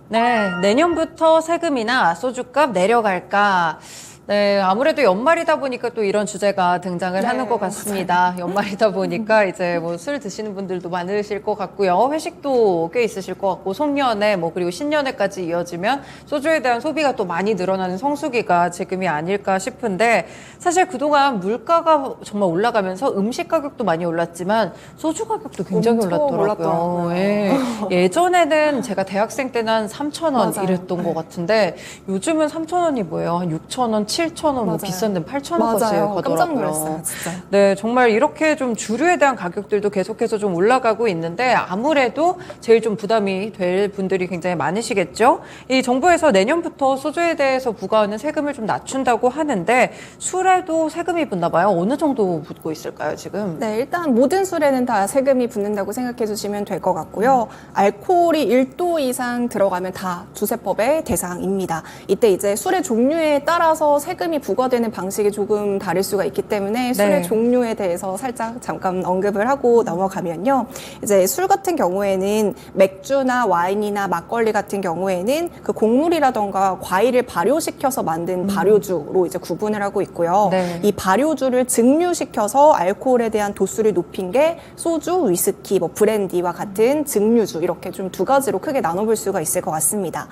네, 내년부터 세금이나 소주값 내려갈까? 네, 아무래도 연말이다 보니까 또 이런 주제가 등장을 하는 것 같습니다. 연말이다 보니까 이제 뭐 술 드시는 분들도 많으실 것 같고요. 회식도 꽤 있으실 것 같고, 송년회, 뭐 그리고 신년회까지 이어지면 소주에 대한 소비가 또 많이 늘어나는 성수기가 지금이 아닐까 싶은데, 사실 그동안 물가가 정말 올라가면서 음식 가격도 많이 올랐지만 소주 가격도 굉장히 올랐더라고요. 예. 예전에는 제가 대학생 때는 한 3,000원 맞아요. 이랬던 것 같은데 요즘은 3,000원이 뭐예요? 한 6,000원, 7,000원, 뭐 맞아요. 비싼 데는 8,000원까지 맞아요. 가더라고요. 깜짝 놀랐어요, 진짜. 네, 정말 이렇게 좀 주류에 대한 가격들도 계속해서 좀 올라가고 있는데 아무래도 제일 좀 부담이 될 분들이 굉장히 많으시겠죠? 이 정부에서 내년부터 소주에 대해서 부과하는 세금을 좀 낮춘다고 하는데 술에도 세금이 붙나 봐요. 어느 정도 붙고 있을까요, 지금? 네, 일단 모든 술에는 다 세금이 붙는다고 생각해 주시면 될 것 같고요. 알코올이 1도 이상 들어가면 다 주세법의 대상입니다. 이때 이제 술의 종류에 따라서 세금이 부과되는 방식이 조금 다를 수가 있기 때문에 술의 종류에 대해서 살짝 잠깐 언급을 하고 넘어가면요. 이제 술 같은 경우에는 맥주나 와인이나 막걸리 같은 경우에는 그 곡물이라던가 과일을 발효시켜서 만든 발효주로 이제 구분을 하고 있고요. 네. 이 발효주를 증류시켜서 알코올에 대한 도수를 높인 게 소주, 위스키, 뭐 브랜디와 같은 증류주 이렇게 좀 두 가지로 크게 나눠볼 수가 있을 것 같습니다.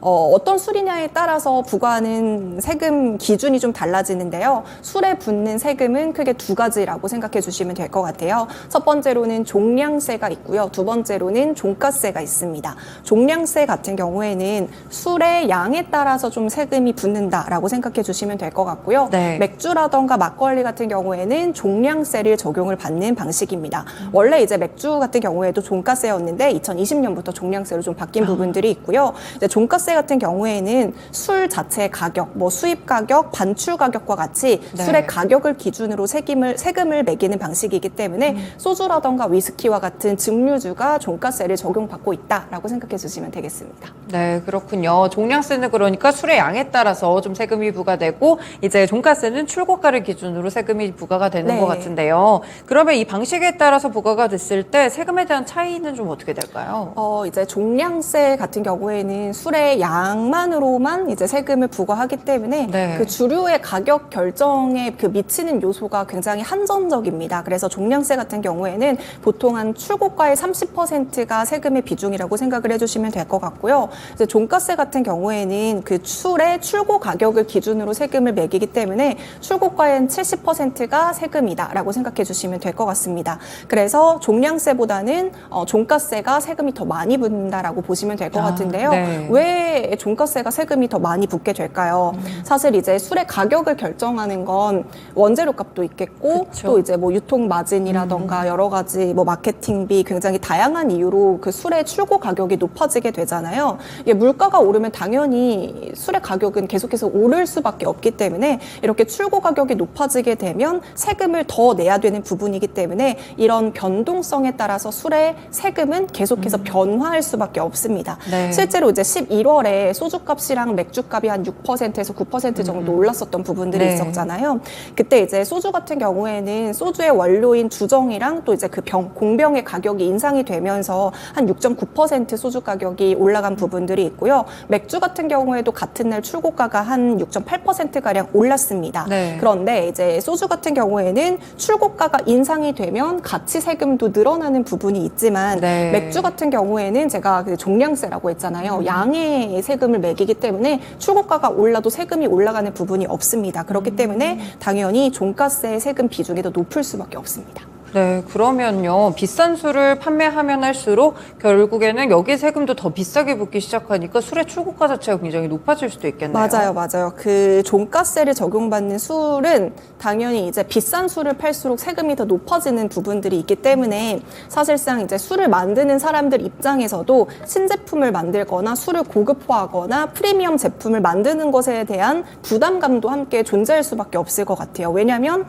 어떤 술이냐에 따라서 부과하는 세금 기준이 좀 달라지는데요. 술에 붙는 세금은 크게 두 가지라고 생각해 주시면 될 것 같아요. 첫 번째로는 종량세가 있고요. 두 번째로는 종가세가 있습니다. 종량세 같은 경우에는 술의 양에 따라서 좀 세금이 붙는다라고 생각해 주시면 될 것 같고요. 네. 맥주라던가 막걸리 같은 경우에는 종량세를 적용을 받는 방식입니다. 원래 이제 맥주 같은 경우에도 종가세였는데 2020년부터 종량세로 좀 바뀐 부분들이 있고요. 이제 종가세 같은 경우에는 술 자체의 가격, 뭐 수입 가격, 반출 가격과 같이 네. 술의 가격을 기준으로 세금을 매기는 방식이기 때문에 소주라던가 위스키와 같은 증류주가 종가세를 적용받고 있다라고 생각해 주시면 되겠습니다. 네, 그렇군요. 종량세는 그러니까 술의 양에 따라서 좀 세금이 부과되고 이제 종가세는 출고가를 기준으로 세금이 부과가 되는 네. 것 같은데요. 그러면 이 방식에 따라서 부과가 됐을 때 세금에 대한 차이는 좀 어떻게 될까요? 이제 종량세 같은 경우에는 술의 양만으로만 이제 세금을 부과하기 때문에 네. 그 주류의 가격 결정에 그 미치는 요소가 굉장히 한정적입니다. 그래서 종량세 같은 경우에는 보통 한 출고가의 30%가 세금의 비중이라고 생각을 해주시면 될 것 같고요. 이제 종가세 같은 경우에는 그 술의 출고 가격을 기준으로 세금을 매기기 때문에 출고가의 70%가 세금이다라고 생각해 주시면 될 것 같습니다. 그래서 종량세보다는 종가세가 세금이 더 많이 붙는다라고 보시면 될 것 같은데요. 네. 왜 종가세가 세금이 더 많이 붙게 될까요? 사실 이제 술의 가격을 결정하는 건 원재료 값도 있겠고 그쵸. 또 이제 뭐 유통 마진이라던가 여러 가지 뭐 마케팅비 굉장히 다양한 이유로 그 술의 출고 가격이 높아지게 되잖아요. 이게 물가가 오르면 당연히 술의 가격은 계속해서 오를 수밖에 없기 때문에 이렇게 출고 가격이 높아지게 되면 세금을 더 내야 되는 부분이기 때문에 이런 변동성에 따라서 술의 세금은 계속해서 변화할 수밖에 없습니다. 네. 실제로 이제 11월에 소주값이랑 맥주값이 한 6%에서 9% 정도 올랐었던 부분들이 네. 있었잖아요. 그때 이제 소주 같은 경우에는 소주의 원료인 주정이랑 또 이제 그 공병의 가격이 인상이 되면서 한 6.9% 소주 가격이 올라간 부분들이 있고요. 맥주 같은 경우에도 같은 날 출고가가 한 6.8%가량 올랐습니다. 네. 그런데 이제 소주 같은 경우에는 출고가가 인상이 되면 가치 세금도 늘어나는 부분이 있지만 네. 맥주 같은 경우에는 제가 그 종량세라고 했잖아요. 양의 세금을 매기기 때문에 출고가가 올라도 세금이 올라가는 부분이 없습니다. 그렇기 때문에 당연히 종가세 세금 비중이 더 높을 수밖에 없습니다. 네, 그러면요. 비싼 술을 판매하면 할수록 결국에는 여기 세금도 더 비싸게 붙기 시작하니까 술의 출고가 자체가 굉장히 높아질 수도 있겠네요. 맞아요. 그 종가세를 적용받는 술은 당연히 이제 비싼 술을 팔수록 세금이 더 높아지는 부분들이 있기 때문에 사실상 이제 술을 만드는 사람들 입장에서도 신제품을 만들거나 술을 고급화하거나 프리미엄 제품을 만드는 것에 대한 부담감도 함께 존재할 수밖에 없을 것 같아요. 왜냐하면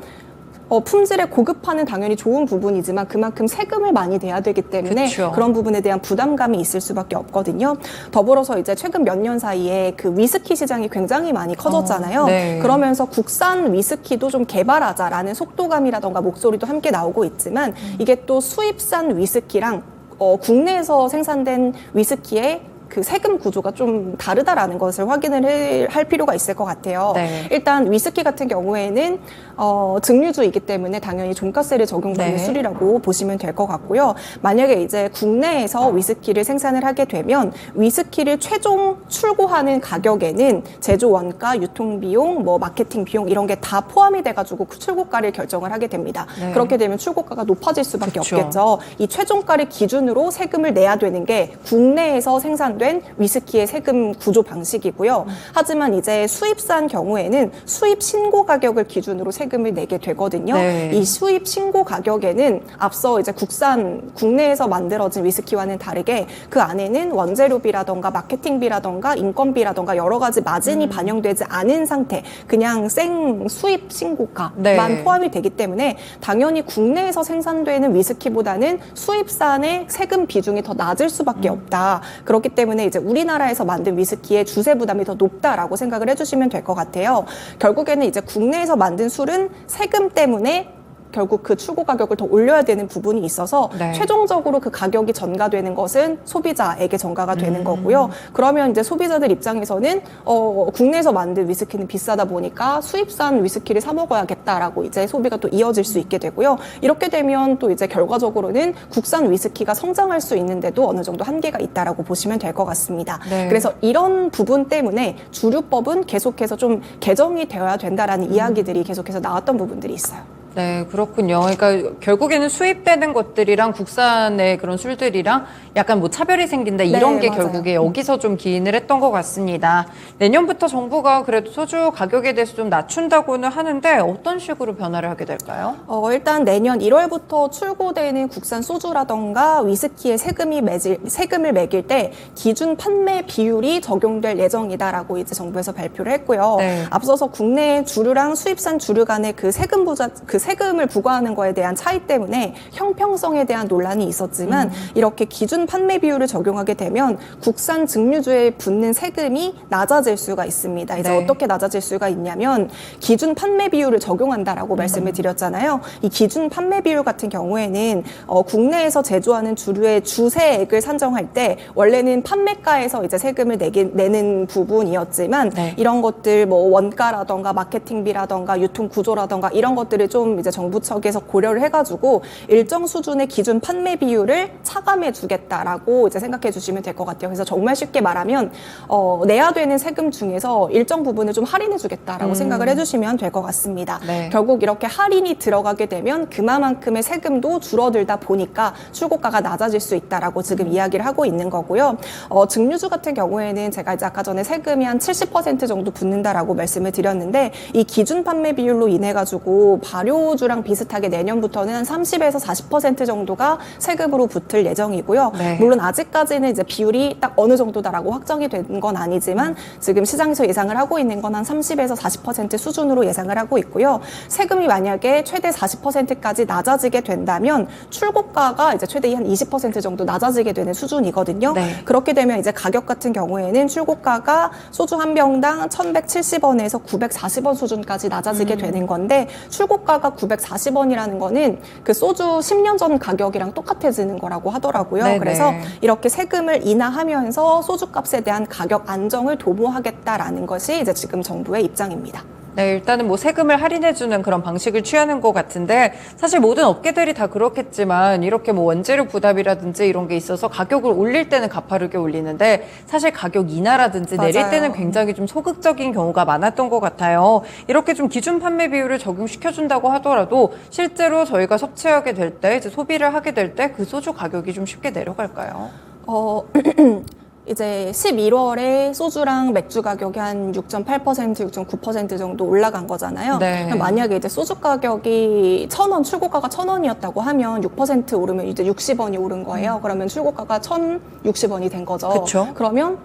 품질의 고급화는 당연히 좋은 부분이지만 그만큼 세금을 많이 내야 되기 때문에 그쵸. 그런 부분에 대한 부담감이 있을 수밖에 없거든요. 더불어서 이제 최근 몇 년 사이에 그 위스키 시장이 굉장히 많이 커졌잖아요. 네. 그러면서 국산 위스키도 좀 개발하자라는 속도감이라던가 목소리도 함께 나오고 있지만 이게 또 수입산 위스키랑 국내에서 생산된 위스키의 그 세금 구조가 좀 다르다라는 것을 확인을 할 필요가 있을 것 같아요. 네. 일단 위스키 같은 경우에는 증류주이기 때문에 당연히 종가세를 적용받는 네. 술이라고 보시면 될 것 같고요. 만약에 이제 국내에서 위스키를 생산을 하게 되면 위스키를 최종 출고하는 가격에는 제조 원가, 유통비용, 뭐 마케팅 비용 이런 게 다 포함이 돼가지고 출고가를 결정을 하게 됩니다. 네. 그렇게 되면 출고가가 높아질 수밖에 그쵸. 없겠죠. 이 최종가를 기준으로 세금을 내야 되는 게 국내에서 생산된 위스키의 세금 구조 방식이고요. 하지만 이제 수입산 경우에는 수입 신고 가격을 기준으로 세금을 내게 되거든요. 네. 이 수입 신고 가격에는 앞서 이제 국내에서 만들어진 위스키와는 다르게 그 안에는 원재료비라던가 마케팅비라던가 인건비라던가 여러 가지 마진이 반영되지 않은 상태, 그냥 생 수입 신고가만 네. 포함이 되기 때문에 당연히 국내에서 생산되는 위스키보다는 수입산의 세금 비중이 더 낮을 수밖에 없다. 그렇기 때문에 이제 우리나라에서 만든 위스키의 주세 부담이 더 높다라고 생각을 해주시면 될 것 같아요. 결국에는 이제 국내에서 만든 술은 세금 때문에 결국 그 출고 가격을 더 올려야 되는 부분이 있어서 네. 최종적으로 그 가격이 전가되는 것은 소비자에게 전가가 되는 거고요. 그러면 이제 소비자들 입장에서는 국내에서 만든 위스키는 비싸다 보니까 수입산 위스키를 사 먹어야겠다라고 이제 소비가 또 이어질 수 있게 되고요. 이렇게 되면 또 이제 결과적으로는 국산 위스키가 성장할 수 있는데도 어느 정도 한계가 있다라고 보시면 될 것 같습니다. 네. 그래서 이런 부분 때문에 주류법은 계속해서 좀 개정이 되어야 된다라는 이야기들이 계속해서 나왔던 부분들이 있어요. 네, 그렇군요. 그러니까 결국에는 수입되는 것들이랑 국산의 그런 술들이랑 약간 뭐 차별이 생긴다 이런 네, 게 맞아요. 결국에 여기서 좀 기인을 했던 것 같습니다. 내년부터 정부가 그래도 소주 가격에 대해서 좀 낮춘다고는 하는데 어떤 식으로 변화를 하게 될까요? 일단 내년 1월부터 출고되는 국산 소주라던가 위스키에 세금을 매길 때 기준 판매 비율이 적용될 예정이다라고 이제 정부에서 발표를 했고요. 네. 앞서서 국내 주류랑 수입산 주류 간의 그 세금을 부과하는 거에 대한 차이 때문에 형평성에 대한 논란이 있었지만 이렇게 기준 판매 비율을 적용하게 되면 국산 증류주에 붙는 세금이 낮아질 수가 있습니다. 이제 네. 어떻게 낮아질 수가 있냐면 기준 판매 비율을 적용한다라고 말씀을 드렸잖아요. 이 기준 판매 비율 같은 경우에는 국내에서 제조하는 주류의 주세액을 산정할 때 원래는 판매가에서 이제 세금을 내는 부분이었지만 네. 이런 것들 뭐 원가라던가 마케팅비라던가 유통 구조라던가 이런 것들을 좀 이제 정부 측에서 고려를 해가지고 일정 수준의 기준 판매 비율을 차감해 주겠다라고 이제 생각해 주시면 될 것 같아요. 그래서 정말 쉽게 말하면 내야 되는 세금 중에서 일정 부분을 좀 할인해 주겠다라고 생각을 해주시면 될 것 같습니다. 네. 결국 이렇게 할인이 들어가게 되면 그만큼의 세금도 줄어들다 보니까 출고가가 낮아질 수 있다라고 지금 이야기를 하고 있는 거고요. 증류주 같은 경우에는 제가 이제 아까 전에 세금이 한 70% 정도 붙는다라고 말씀을 드렸는데 이 기준 판매 비율로 인해 가지고 발효주랑 비슷하게 내년부터는 한 30에서 40% 정도가 세금으로 붙을 예정이고요. 네. 물론 아직까지는 이제 비율이 딱 어느 정도다라고 확정이 된 건 아니지만 지금 시장에서 예상을 하고 있는 건 한 30에서 40% 수준으로 예상을 하고 있고요. 세금이 만약에 최대 40%까지 낮아지게 된다면 출고가가 이제 최대 한 20% 정도 낮아지게 되는 수준이거든요. 네. 그렇게 되면 이제 가격 같은 경우에는 출고가가 소주 한 병당 1,170원에서 940원 수준까지 낮아지게 되는 건데 출고가가 940원이라는 거는 그 소주 10년 전 가격이랑 똑같아지는 거라고 하더라고요. 네네. 그래서 이렇게 세금을 인하하면서 소주값에 대한 가격 안정을 도모하겠다라는 것이 이제 지금 정부의 입장입니다. 네, 일단은 뭐 세금을 할인해주는 그런 방식을 취하는 것 같은데 사실 모든 업계들이 다 그렇겠지만 이렇게 뭐 원재료 부담이라든지 이런 게 있어서 가격을 올릴 때는 가파르게 올리는데 사실 가격 인하라든지 내릴 맞아요. 때는 굉장히 좀 소극적인 경우가 많았던 것 같아요. 이렇게 좀 기준 판매 비율을 적용시켜준다고 하더라도 실제로 저희가 섭취하게 될 때, 이제 소비를 하게 될 때 그 소주 가격이 좀 쉽게 내려갈까요? 이제 11월에 소주랑 맥주 가격이 한 6.8%, 6.9% 정도 올라간 거잖아요. 네. 그럼 만약에 이제 소주 가격이 1,000원, 출고가가 1,000원이었다고 하면 6% 오르면 이제 60원이 오른 거예요. 그러면 출고가가 1,060원이 된 거죠. 그쵸. 그러면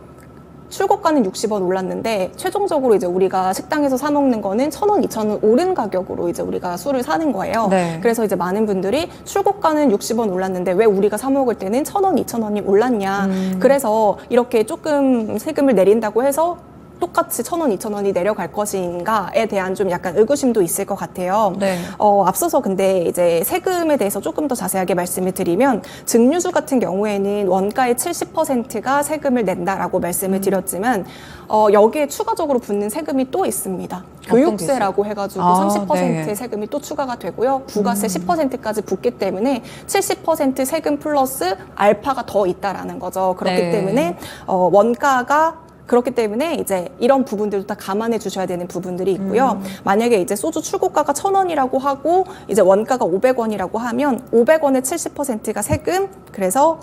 출고가는 60원 올랐는데 최종적으로 이제 우리가 식당에서 사 먹는 거는 1,000원, 2,000원 오른 가격으로 이제 우리가 술을 사는 거예요. 네. 그래서 이제 많은 분들이 출고가는 60원 올랐는데 왜 우리가 사 먹을 때는 1,000원, 2,000원이 올랐냐. 그래서 이렇게 조금 세금을 내린다고 해서 똑같이 1,000원, 2,000원이 내려갈 것인가에 대한 좀 약간 의구심도 있을 것 같아요. 네. 앞서서 근데 이제 세금에 대해서 조금 더 자세하게 말씀을 드리면 증류주 같은 경우에는 원가의 70%가 세금을 낸다라고 말씀을 드렸지만 여기에 추가적으로 붙는 세금이 또 있습니다. 교육세라고 해가지고 30%의 네. 세금이 또 추가가 되고요. 부가세 10%까지 붙기 때문에 70% 세금 플러스 알파가 더 있다라는 거죠. 그렇기 네. 때문에 원가가 그렇기 때문에 이제 이런 부분들도 다 감안해 주셔야 되는 부분들이 있고요. 만약에 이제 소주 출고가가 1,000원이라고 하고 이제 원가가 500원이라고 하면 500원의 70%가 세금, 그래서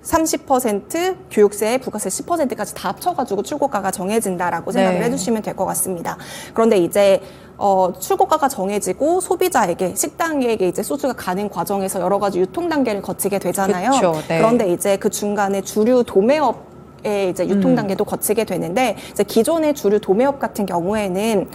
30% 교육세, 부가세 10%까지 다 합쳐가지고 출고가가 정해진다라고 생각을 네. 해주시면 될 것 같습니다. 그런데 이제 출고가가 정해지고 소비자에게, 식당에게 이제 소주가 가는 과정에서 여러 가지 유통 단계를 거치게 되잖아요. 그쵸, 네. 그런데 이제 그 중간에 주류 도매업 이제 유통 단계도 거치게 되는데, 이제 기존의 주류 도매업 같은 경우에는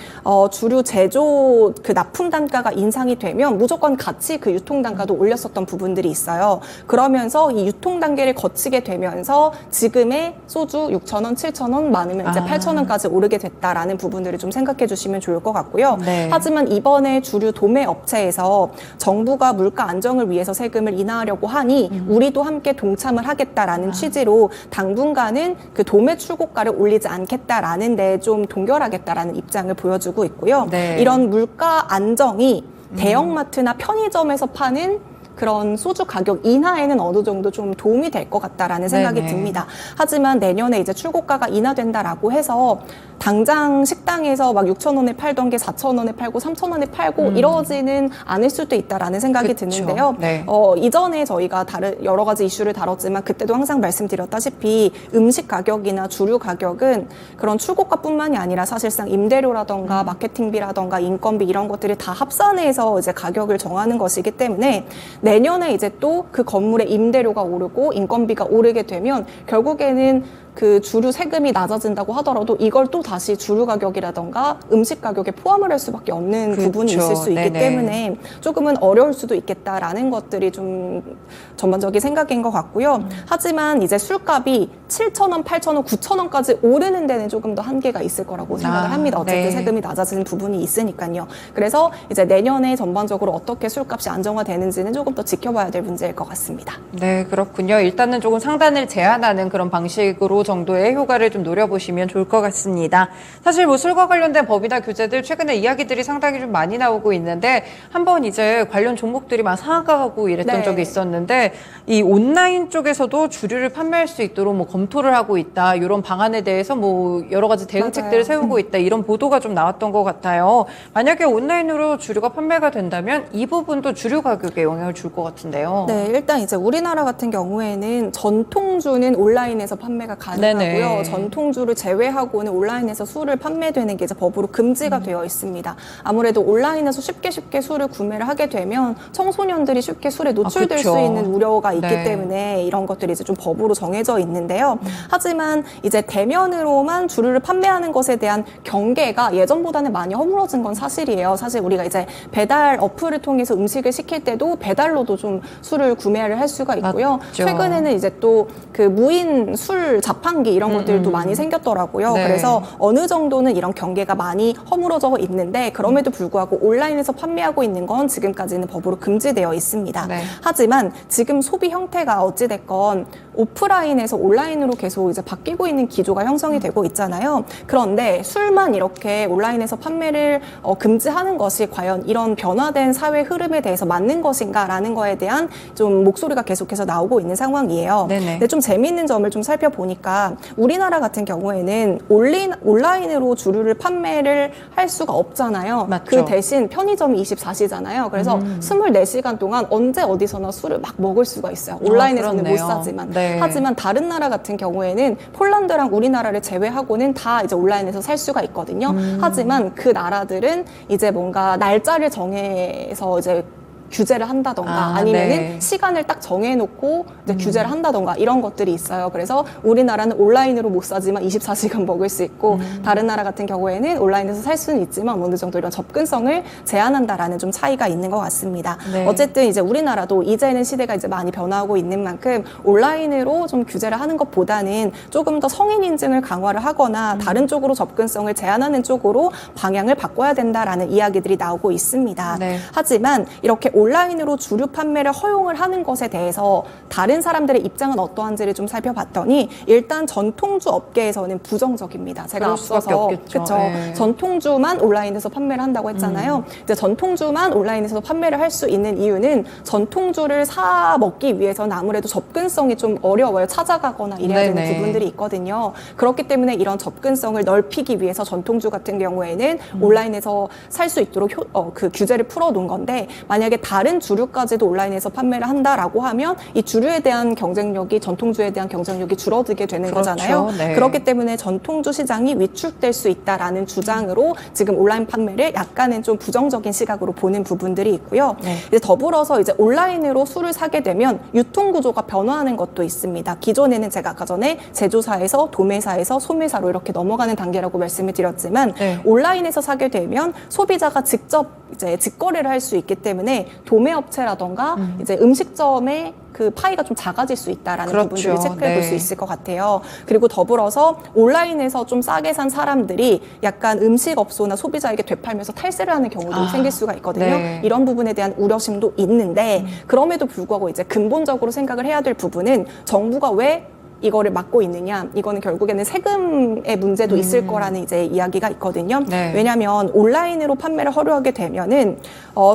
주류 제조 그 납품 단가가 인상이 되면 무조건 같이 그 유통 단가도 올렸었던 부분들이 있어요. 그러면서 이 유통 단계를 거치게 되면서 지금의 소주 6,000원, 7,000원, 많으면 이제 8,000원까지 오르게 됐다라는 부분들을 좀 생각해 주시면 좋을 것 같고요. 네. 하지만 이번에 주류 도매 업체에서 정부가 물가 안정을 위해서 세금을 인하하려고 하니 우리도 함께 동참을 하겠다라는 취지로 당분간은 그 도매 출고가를 올리지 않겠다라는 데 좀 동결하겠다라는 입장을 보여주고 있고요. 네. 이런 물가 안정이 대형마트나 편의점에서 파는 그런 소주 가격 인하에는 어느 정도 좀 도움이 될 것 같다라는 생각이 네네. 듭니다. 하지만 내년에 이제 출고가가 인하된다라고 해서 당장 식당에서 막 6,000원에 팔던 게 4,000원에 팔고 3,000원에 팔고 이러지는 않을 수도 있다라는 생각이 그쵸. 드는데요. 네. 이전에 저희가 여러 가지 이슈를 다뤘지만 그때도 항상 말씀드렸다시피 음식 가격이나 주류 가격은 그런 출고가뿐만이 아니라 사실상 임대료라던가 마케팅비라던가 인건비 이런 것들을 다 합산해서 이제 가격을 정하는 것이기 때문에 내년에 이제 또 그 건물의 임대료가 오르고 인건비가 오르게 되면 결국에는 그 주류 세금이 낮아진다고 하더라도 이걸 또 다시 주류 가격이라던가 음식 가격에 포함을 할 수밖에 없는 그쵸. 부분이 있을 수 있기 네네. 때문에 조금은 어려울 수도 있겠다라는 것들이 좀 전반적인 생각인 것 같고요. 하지만 이제 술값이 7,000원, 8,000원, 9,000원까지 오르는 데는 조금 더 한계가 있을 거라고 생각을 합니다. 어쨌든 네. 세금이 낮아지는 부분이 있으니까요. 그래서 이제 내년에 전반적으로 어떻게 술값이 안정화되는지는 조금 더 지켜봐야 될 문제일 것 같습니다. 네, 그렇군요. 일단은 조금 상단을 제한하는 그런 방식으로 정도의 효과를 좀 노려보시면 좋을 것 같습니다. 사실 뭐 술과 관련된 법이나 규제들 최근에 이야기들이 상당히 좀 많이 나오고 있는데 한번 이제 관련 종목들이 막 상한가하고 이랬던 네. 적이 있었는데 이 온라인 쪽에서도 주류를 판매할 수 있도록 뭐 검토를 하고 있다. 이런 방안에 대해서 뭐 여러 가지 대응책들을 맞아요. 세우고 있다. 이런 보도가 좀 나왔던 것 같아요. 만약에 온라인으로 주류가 판매가 된다면 이 부분도 주류 가격에 영향을 줄 것 같은데요. 네, 일단 이제 우리나라 같은 경우에는 전통주는 온라인에서 판매가 가능하고요. 네네. 전통주를 제외하고는 온라인에서 술을 판매되는 게 이제 법으로 금지가 되어 있습니다. 아무래도 온라인에서 쉽게 술을 구매를 하게 되면 청소년들이 쉽게 술에 노출될 그쵸. 수 있는 우려가 있기 네. 때문에 이런 것들이 이제 좀 법으로 정해져 있는데요. 하지만 이제 대면으로만 주류를 판매하는 것에 대한 경계가 예전보다는 많이 허물어진 건 사실이에요. 사실 우리가 이제 배달 어플을 통해서 음식을 시킬 때도 배달로도 좀 술을 구매를 할 수가 있고요. 맞죠. 최근에는 이제 또 그 무인 술 자판기 이런 것들도 많이 생겼더라고요. 네. 그래서 어느 정도는 이런 경계가 많이 허물어져 있는데 그럼에도 불구하고 온라인에서 판매하고 있는 건 지금까지는 법으로 금지되어 있습니다. 네. 하지만 지금 소비 형태가 어찌됐건 오프라인에서 온라인으로 계속 이제 바뀌고 있는 기조가 형성이 되고 있잖아요. 그런데 술만 이렇게 온라인에서 판매를 금지하는 것이 과연 이런 변화된 사회 흐름에 대해서 맞는 것인가라는 거에 대한 좀 목소리가 계속해서 나오고 있는 상황이에요. 네네. 근데 좀 재미있는 점을 좀 살펴보니까 우리나라 같은 경우에는 온라인으로 주류를 판매를 할 수가 없잖아요. 맞죠. 그 대신 편의점이 24시잖아요. 그래서 24시간 동안 언제 어디서나 술을 막 먹을 수가 있어요. 온라인에서는 못 그렇네요. 사지만. 네. 하지만 다른 나라 같은 경우에는 폴란드랑 우리나라를 제외하고는 다 이제 온라인에서 살 수가 있거든요. 하지만 그 나라들은 이제 뭔가 날짜를 정해서 이제 규제를 한다던가 아니면은 네. 시간을 딱 정해놓고 이제 규제를 한다던가 이런 것들이 있어요. 그래서 우리나라는 온라인으로 못 사지만 24시간 먹을 수 있고 다른 나라 같은 경우에는 온라인에서 살 수는 있지만 어느 정도 이런 접근성을 제한한다라는 좀 차이가 있는 것 같습니다. 네. 어쨌든 이제 우리나라도 이제는 시대가 이제 많이 변화하고 있는 만큼 온라인으로 좀 규제를 하는 것보다는 조금 더 성인 인증을 강화를 하거나 다른 쪽으로 접근성을 제한하는 쪽으로 방향을 바꿔야 된다라는 이야기들이 나오고 있습니다. 네. 하지만 이렇게 온라인으로 주류 판매를 허용을 하는 것에 대해서 다른 사람들의 입장은 어떠한지를 좀 살펴봤더니 일단 전통주 업계에서는 부정적입니다. 제가 그럴 수밖에 앞서서 없겠죠. 그쵸? 네. 전통주만 온라인에서 판매를 한다고 했잖아요. 이제 전통주만 온라인에서 판매를 할 수 있는 이유는 전통주를 사 먹기 위해서는 아무래도 접근성이 좀 어려워요. 찾아가거나 이래야 되는 네네. 부분들이 있거든요. 그렇기 때문에 이런 접근성을 넓히기 위해서 전통주 같은 경우에는 온라인에서 살 수 있도록 그 규제를 풀어놓은 건데 만약에 다른 주류까지도 온라인에서 판매를 한다라고 하면 이 주류에 대한 경쟁력이 전통주에 대한 경쟁력이 줄어들게 되는 그렇죠. 거잖아요. 네. 그렇기 때문에 전통주 시장이 위축될 수 있다라는 주장으로 지금 온라인 판매를 약간은 좀 부정적인 시각으로 보는 부분들이 있고요. 네. 이제 더불어서 이제 온라인으로 술을 사게 되면 유통 구조가 변화하는 것도 있습니다. 기존에는 제가 아까 전에 제조사에서 도매사에서 소매사로 이렇게 넘어가는 단계라고 말씀을 드렸지만 네. 온라인에서 사게 되면 소비자가 직접 이제 직거래를 할 수 있기 때문에 도매업체라던가 이제 음식점의 그 파이가 좀 작아질 수 있다라는 그렇죠. 부분들을 체크해 볼 네. 수 있을 것 같아요. 그리고 더불어서 온라인에서 좀 싸게 산 사람들이 약간 음식업소나 소비자에게 되팔면서 탈세를 하는 경우도 생길 수가 있거든요. 네. 이런 부분에 대한 우려심도 있는데 그럼에도 불구하고 이제 근본적으로 생각을 해야 될 부분은 정부가 왜 이거를 막고 있느냐, 이거는 결국에는 세금의 문제도 있을 거라는 이제 이야기가 있거든요. 네. 왜냐하면 온라인으로 판매를 허용하게 되면은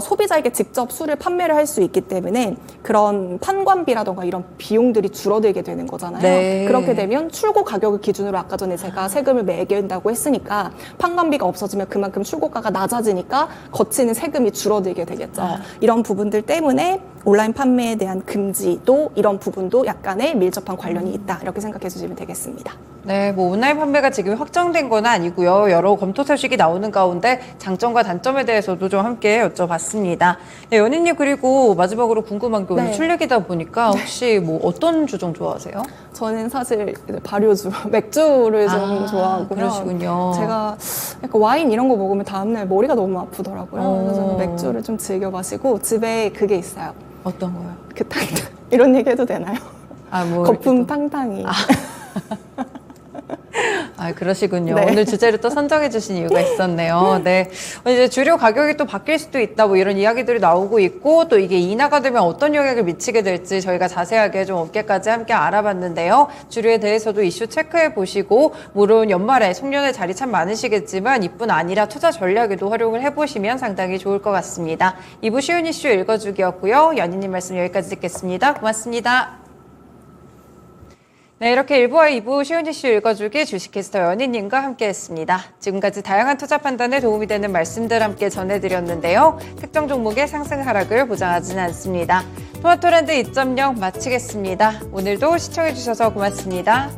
소비자에게 직접 술을 판매를 할 수 있기 때문에 그런 판관비라던가 이런 비용들이 줄어들게 되는 거잖아요. 네. 그렇게 되면 출고 가격을 기준으로 아까 전에 제가 세금을 매긴다고 했으니까 판관비가 없어지면 그만큼 출고가가 낮아지니까 거치는 세금이 줄어들게 되겠죠. 이런 부분들 때문에 온라인 판매에 대한 금지도 이런 부분도 약간의 밀접한 관련이 있다. 이렇게 생각해 주시면 되겠습니다. 네, 뭐 온라인 판매가 지금 확정된 건 아니고요. 여러 검토 소식이 나오는 가운데 장점과 단점에 대해서도 좀 함께 여쭤봤습니다. 네, 연희님 그리고 마지막으로 궁금한 게 오늘 네. 출력이다 보니까 혹시 뭐 어떤 주종 좋아하세요? 저는 사실 이제 발효주, 맥주를 좀 좋아하고요. 그러시군요. 제가 약간 와인 이런 거 먹으면 다음날 머리가 너무 아프더라고요. 그래서 저는 맥주를 좀 즐겨 마시고 집에 그게 있어요. 어떤 거요? 그 탕탕 이런 얘기 해도 되나요? 뭐 거품 이렇게 또- 탕탕이. 그러시군요. 네. 오늘 주제를 또 선정해 주신 이유가 있었네요. 네. 이제 주류 가격이 또 바뀔 수도 있다, 뭐 이런 이야기들이 나오고 있고, 또 이게 인하가 되면 어떤 영향을 미치게 될지 저희가 자세하게 좀 업계까지 함께 알아봤는데요. 주류에 대해서도 이슈 체크해 보시고, 물론 연말에 송년회 자리 참 많으시겠지만, 이뿐 아니라 투자 전략에도 활용을 해보시면 상당히 좋을 것 같습니다. 2부 쉬운 이슈 읽어주기였고요. 연희님 말씀 여기까지 듣겠습니다. 고맙습니다. 네, 이렇게 1부와 2부 쉬운 이슈 읽어주기 주식캐스터 연희님과 함께했습니다. 지금까지 다양한 투자 판단에 도움이 되는 말씀들 함께 전해드렸는데요. 특정 종목의 상승 하락을 보장하지는 않습니다. 토마토랜드 2.0 마치겠습니다. 오늘도 시청해주셔서 고맙습니다.